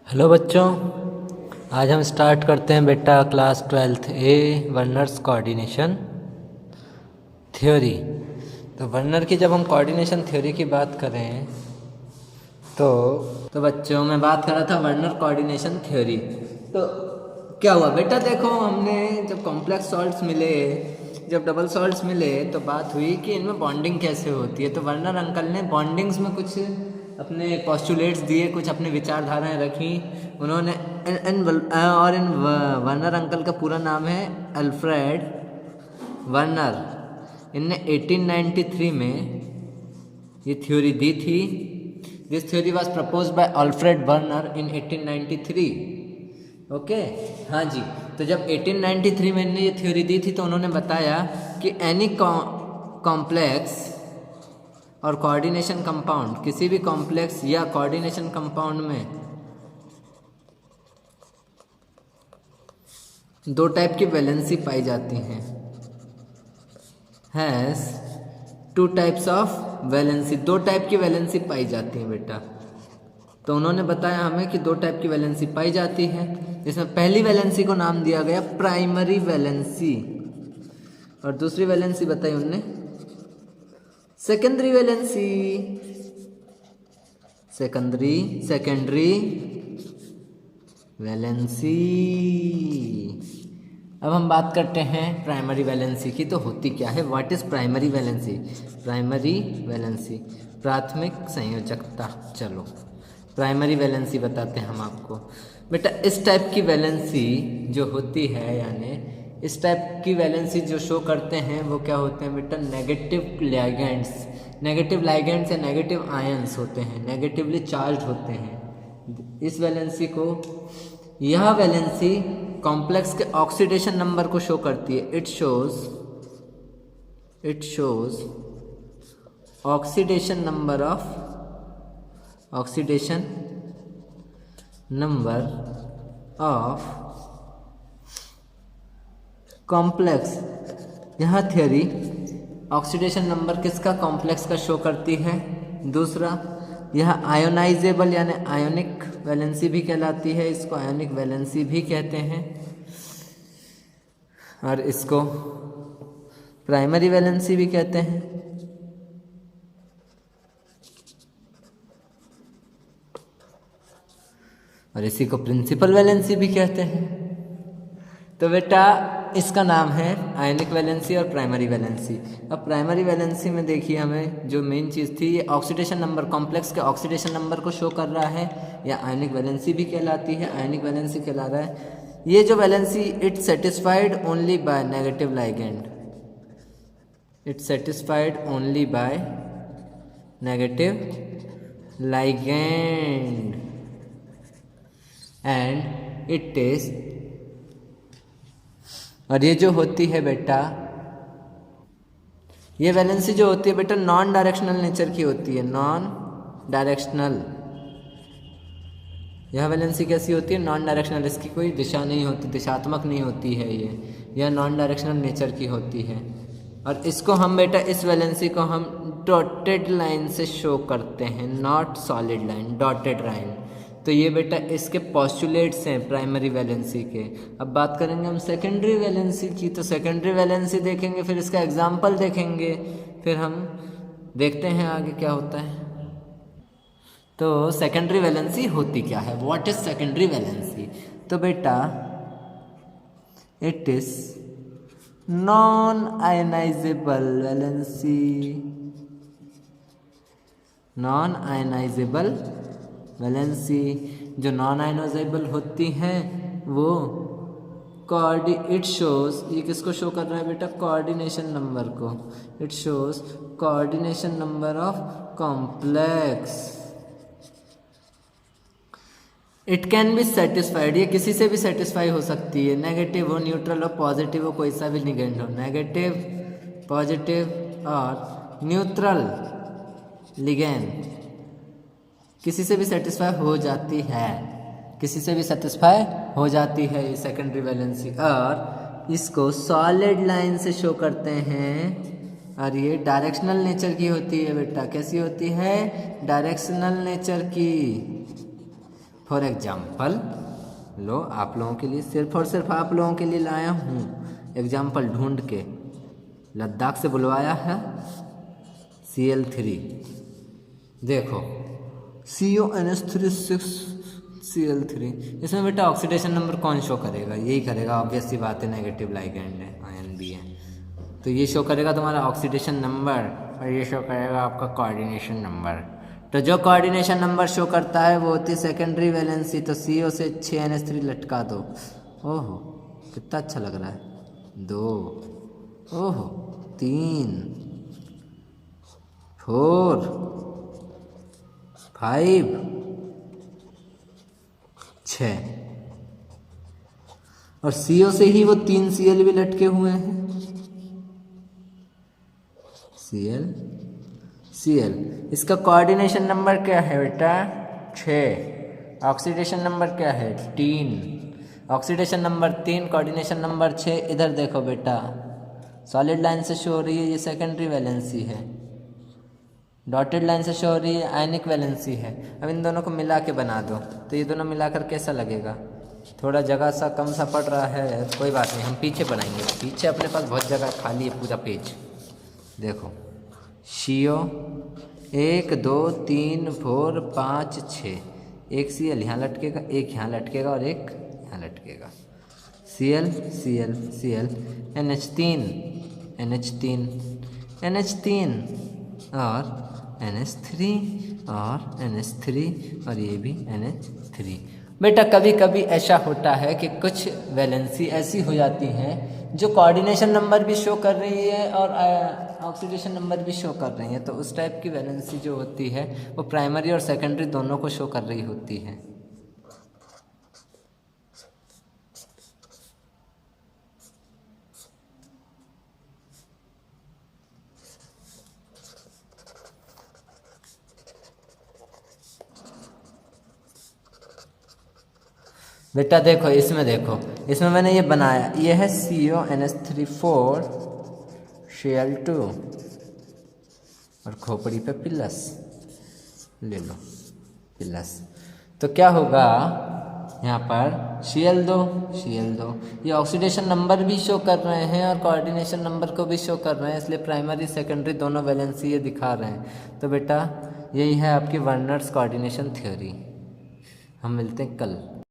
Hello बच्चों, आज हम स्टार्ट करते हैं बेटा क्लास 12th ए वर्नर्स कोऑर्डिनेशन थ्योरी। तो वर्नर की जब हम कोऑर्डिनेशन थ्योरी की बात करें तो बच्चों मैं बात कर रहा था वर्नर कोऑर्डिनेशन थ्योरी। तो क्या हुआ बेटा, देखो हमने जब कॉम्प्लेक्स सॉल्ट्स मिले, जब डबल सॉल्ट्स मिले तो बात हुई कि इनमें बॉन्डिंग कैसे होती है। तो वर्नर अंकल ने बॉन्डिंग्स में कुछ अपने पोस्टुलेट्स दिए, कुछ अपनी विचारधाराएं रखी उन्होंने। इन वर्नर अंकल का पूरा नाम है अल्फ्रेड वर्नर। इनने 1893 में ये थ्योरी दी थी। This theory was proposed by Alfred Werner in 1893। Okay, हाँ जी। तो जब 1893 में इन्होंने ये थ्योरी दी थी तो उन्होंने बताया कि एनी कॉम्प्लेक्स और कोऑर्डिनेशन कंपाउंड, किसी भी कॉम्प्लेक्स या कोऑर्डिनेशन कंपाउंड में दो टाइप की वैलेंसी पाई जाती हैं। Has two types of valency, दो टाइप की वैलेंसी पाई जाती है बेटा। तो उन्होंने बताया हमें कि दो टाइप की वैलेंसी पाई जाती है, जिसमें पहली वैलेंसी को नाम दिया गया प्राइमरी वैलेंसी और दूसरी वैलेंसी बताई उनने सेकेंडरी वैलेंसी। Secondary valency. अब हम बात करते हैं प्राइमरी वैलेंसी की। तो होती क्या है, what is primary valency? Primary valency, प्राथमिक संयोजकता। चलो प्राइमरी वैलेंसी बताते हैं हम आपको बेटा। इस टाइप की वैलेंसी जो होती है, यानी इस टाइप की वैलेंसी जो शो करते हैं वो क्या होते हैं बेटा? Negative ligands. नेगेटिव लाइगेंड्स या नेगेटिव आयंस होते हैं, नेगेटिवली चार्ज होते हैं। इस वैलेंसी को, यह वैलेंसी कॉम्प्लेक्स के ऑक्सीडेशन नंबर को शो करती है। It shows oxidation number of complex. यह थ्योरी ऑक्सीडेशन नंबर किसका? कॉम्प्लेक्स का शो करती है। दूसरा, यह आयोनाइजेबल यानी आयोनिक वैलेंसी भी कहलाती है, इसको आयोनिक वैलेंसी भी कहते हैं, और इसको प्राइमरी वैलेंसी भी कहते हैं। और इसी को प्रिंसिपल वैलेंसी भी कहते हैं। तो बेटा इसका नाम है आयनिक वैलेंसी और प्राइमरी वैलेंसी। अब प्राइमरी वैलेंसी में देखिए, हमें जो मेन चीज़ थी, ये ऑक्सीडेशन नंबर, कॉम्प्लेक्स के ऑक्सीडेशन नंबर को शो कर रहा है, या आयनिक वैलेंसी भी कहलाती है, आयनिक वैलेंसी कहला रहा है। ये जो valency, it satisfied only by negative ligand, it satisfied only by negative ligand and it is, और ये जो होती है बेटा, ये वैलेंसी जो होती है बेटा नॉन डायरेक्शनल नेचर की होती है। नॉन डायरेक्शनल, यह वैलेंसी कैसी होती है? नॉन डायरेक्शनल, इसकी कोई दिशा नहीं होती, दिशात्मक नहीं होती है यह नॉन डायरेक्शनल नेचर की होती है। और इसको हम बेटा, इस वैलेंसी को हम डॉटेड लाइन से शो करते हैं, not solid line, dotted line. तो ये बेटा इसके पोस्टुलेट्स हैं प्राइमरी वैलेंसी के। अब बात करेंगे हम सेकेंडरी वैलेंसी की। तो सेकेंडरी वैलेंसी देखेंगे, फिर इसका एग्जाम्पल देखेंगे, फिर हम देखते हैं आगे क्या होता है। तो सेकेंडरी वैलेंसी होती क्या है? What is secondary valency? तो बेटा it is non ionisable valency. Non ionisable valency, जो नॉन आयनाइजेबल होती हैं वो इट शोज, ये किसको शो कर रहा है बेटा? कोऑर्डिनेशन नंबर को। It shows coordination number of complex. It can be satisfied, ये किसी से भी सेटिस्फाई हो सकती है, नेगेटिव हो, न्यूट्रल हो, पॉजिटिव हो, कोई सा भी लिगेंड हो, नेगेटिव, पॉजिटिव और न्यूट्रल लिगेंड किसी से भी सेटिस्फाई हो जाती है, किसी से भी सेटिस्फाई हो जाती है ये सेकेंडरी वैलेंसी। और इसको सॉलिड लाइन से शो करते हैं, और ये डायरेक्शनल नेचर की होती है बेटा। कैसी होती है? डायरेक्शनल नेचर की। फॉर एग्जाम्पल, लो आप लोगों के लिए, सिर्फ और सिर्फ आप लोगों के लिए लाया हूँ एग्जाम्पल ढूंढ के। लद्दाख से बुलवाया है Cl3, देखो CONH3 6Cl3। इसमें बेटा ऑक्सीडेशन नंबर कौन शो करेगा? यही करेगा, ऑब्वियस सी बात है, नेगेटिव लाइगेंड है, आयन भी है, तो ये शो करेगा तुम्हारा ऑक्सीडेशन नंबर, और ये शो करेगा आपका कोऑर्डिनेशन नंबर। तो जो कोऑर्डिनेशन नंबर शो करता है वो होती है सेकेंडरी वैलेंसी। तो CO से 6NH3 लटका दो। ओहो कितना अच्छा लग रहा है, 2, ओहो 3, 4, 5, 6, और CO से ही वो 3 Cl भी लटके हुए हैं। Cl, इसका कोऑर्डिनेशन नंबर क्या है बेटा? 6। ऑक्सीडेशन नंबर क्या है? 3। Oxidation number 3, coordination number 6। इधर देखो बेटा, सॉलिड लाइन से शो हो रही है, ये सेकेंडरी वैलेंसी है, डॉटेड लाइन से शो हो रही है आयनिक वैलेंसी है। अब इन दोनों को मिला के बना दो, तो ये दोनों मिलाकर कैसा लगेगा? थोड़ा जगह सा कम सा पड़ रहा है, कोई बात नहीं, हम पीछे बनाएंगे। पीछे अपने पास बहुत जगह खाली है, पूरा पेज देखो। CO 1 2 3 4 5 6, एक Cl यहाँ लटकेगा, एक यहाँ लटकेगा और एक यहाँ लटकेगा। Cl Cl Cl, NH3 NH3 NH3 और NH3 और NH3 और ये भी NH3। बेटा कभी कभी ऐसा होता है कि कुछ वैलेंसी ऐसी हो जाती हैं जो कोऑर्डिनेशन नंबर भी शो कर रही है और ऑक्सीडेशन नंबर भी शो कर रही है, तो उस टाइप की वैलेंसी जो होती है वो प्राइमरी और सेकेंडरी दोनों को शो कर रही होती है। बेटा देखो, इसमें देखो, इसमें मैंने ये बनाया, ये है CONH3 Cl2 और खोपड़ी पे प्लस ले लो, प्लस। तो क्या होगा यहाँ पर? Cl2 ये ऑक्सीडेशन नंबर भी शो कर रहे हैं और कोऑर्डिनेशन नंबर को भी शो कर रहे हैं, इसलिए प्राइमरी सेकेंडरी दोनों वैलेंसी ये दिखा रहे हैं। तो बेटा यही है आपकी वर्नर्स कोऑर्डिनेशन थ्योरी। हम मिलते हैं कल।